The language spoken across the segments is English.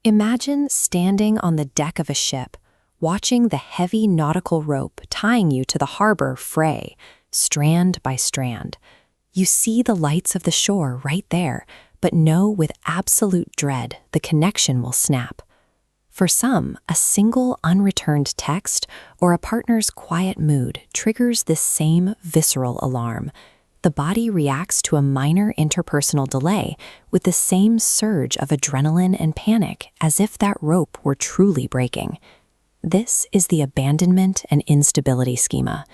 Imagine standing on the deck of a ship, watching the heavy nautical rope tying you to the harbor fray, strand by strand. You see the lights of the shore right there, but know with absolute dread the connection will snap. For some, a single unreturned text or a partner's quiet mood triggers this same visceral alarm. The body reacts to a minor interpersonal delay with the same surge of adrenaline and panic as if that rope were truly breaking. This is the abandonment and instability schema.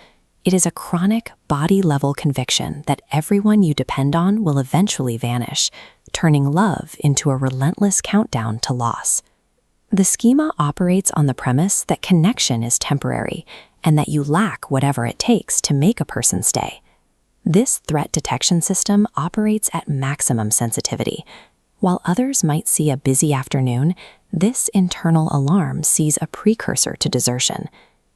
It is a chronic, body-level conviction that everyone you depend on will eventually vanish, turning love into a relentless countdown to loss. The schema operates on the premise that connection is temporary and that you lack whatever it takes to make a person stay. This threat detection system operates at maximum sensitivity. While others might see a busy afternoon, this internal alarm sees a precursor to desertion.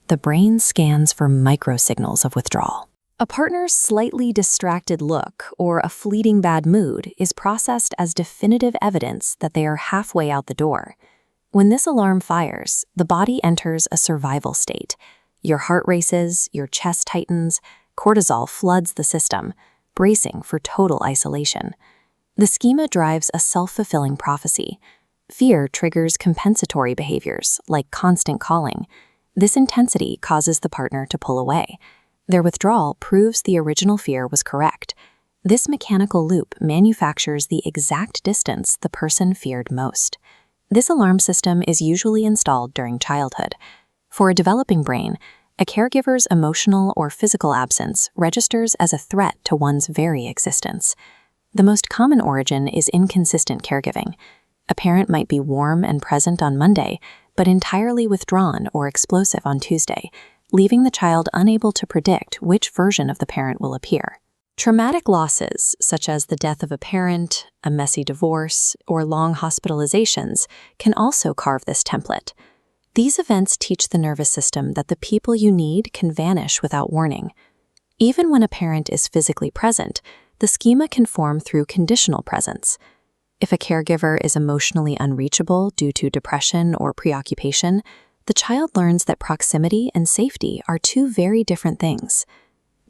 The brain scans for microsignals of withdrawal. A partner's slightly distracted look or a fleeting bad mood is processed as definitive evidence that they are halfway out the door. When this alarm fires, the body enters a survival state. Your heart races, your chest tightens, cortisol floods the system, bracing for total isolation. The schema drives a self-fulfilling prophecy. Fear triggers compensatory behaviors, like constant calling. This intensity causes the partner to pull away. Their withdrawal proves the original fear was correct. This mechanical loop manufactures the exact distance the person feared most. This alarm system is usually installed during childhood. For a developing brain, a caregiver's emotional or physical absence registers as a threat to one's very existence. The most common origin is inconsistent caregiving. A parent might be warm and present on Monday, but entirely withdrawn or explosive on Tuesday, leaving the child unable to predict which version of the parent will appear. Traumatic losses, such as the death of a parent, a messy divorce, or long hospitalizations, can also carve this template. These events teach the nervous system that the people you need can vanish without warning. Even when a parent is physically present, the schema can form through conditional presence. If a caregiver is emotionally unreachable due to depression or preoccupation, the child learns that proximity and safety are two very different things.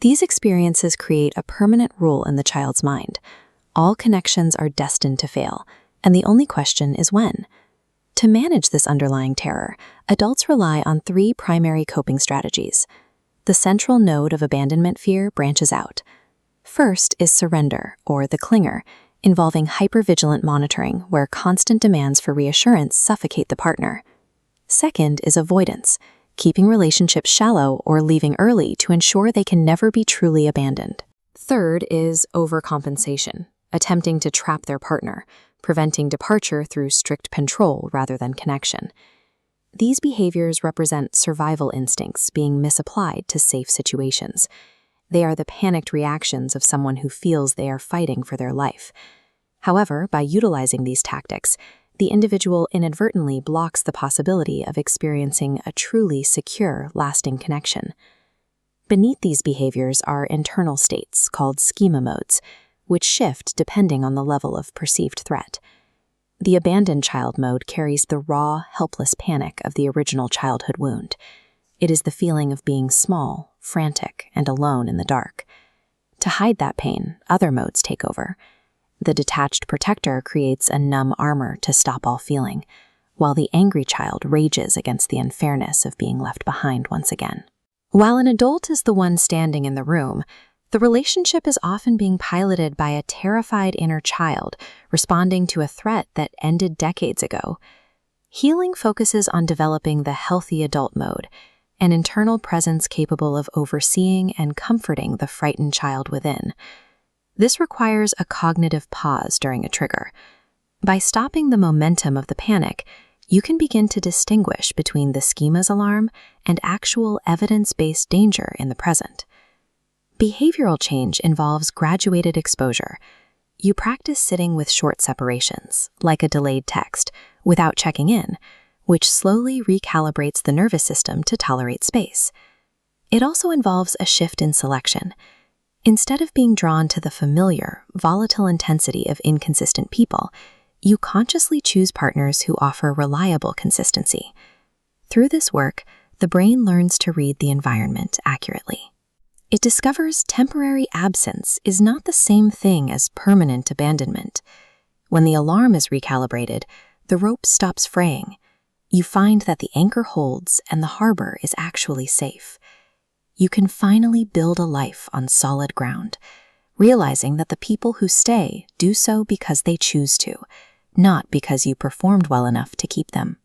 These experiences create a permanent rule in the child's mind. All connections are destined to fail, and the only question is when. To manage this underlying terror, adults rely on three primary coping strategies. The central node of abandonment fear branches out. First is surrender, or the clinger, involving hypervigilant monitoring where constant demands for reassurance suffocate the partner. Second is avoidance, keeping relationships shallow or leaving early to ensure they can never be truly abandoned. Third is overcompensation, attempting to trap their partner, preventing departure through strict control rather than connection. These behaviors represent survival instincts being misapplied to safe situations. They are the panicked reactions of someone who feels they are fighting for their life. However, by utilizing these tactics, the individual inadvertently blocks the possibility of experiencing a truly secure, lasting connection. Beneath these behaviors are internal states called schema modes, which shift depending on the level of perceived threat. The abandoned child mode carries the raw, helpless panic of the original childhood wound. It is the feeling of being small, frantic, and alone in the dark. To hide that pain, other modes take over. The detached protector creates a numb armor to stop all feeling, while the angry child rages against the unfairness of being left behind once again. While an adult is the one standing in the room, the relationship is often being piloted by a terrified inner child responding to a threat that ended decades ago. Healing focuses on developing the healthy adult mode, an internal presence capable of overseeing and comforting the frightened child within. This requires a cognitive pause during a trigger. By stopping the momentum of the panic, you can begin to distinguish between the schema's alarm and actual evidence-based danger in the present. Behavioral change involves graduated exposure. You practice sitting with short separations, like a delayed text, without checking in, which slowly recalibrates the nervous system to tolerate space. It also involves a shift in selection. Instead of being drawn to the familiar, volatile intensity of inconsistent people, You consciously choose partners who offer reliable consistency. Through this work, the brain learns to read the environment accurately. It discovers temporary absence is not the same thing as permanent abandonment. When the alarm is recalibrated, the rope stops fraying. You find that the anchor holds and the harbor is actually safe. You can finally build a life on solid ground, realizing that the people who stay do so because they choose to, not because you performed well enough to keep them.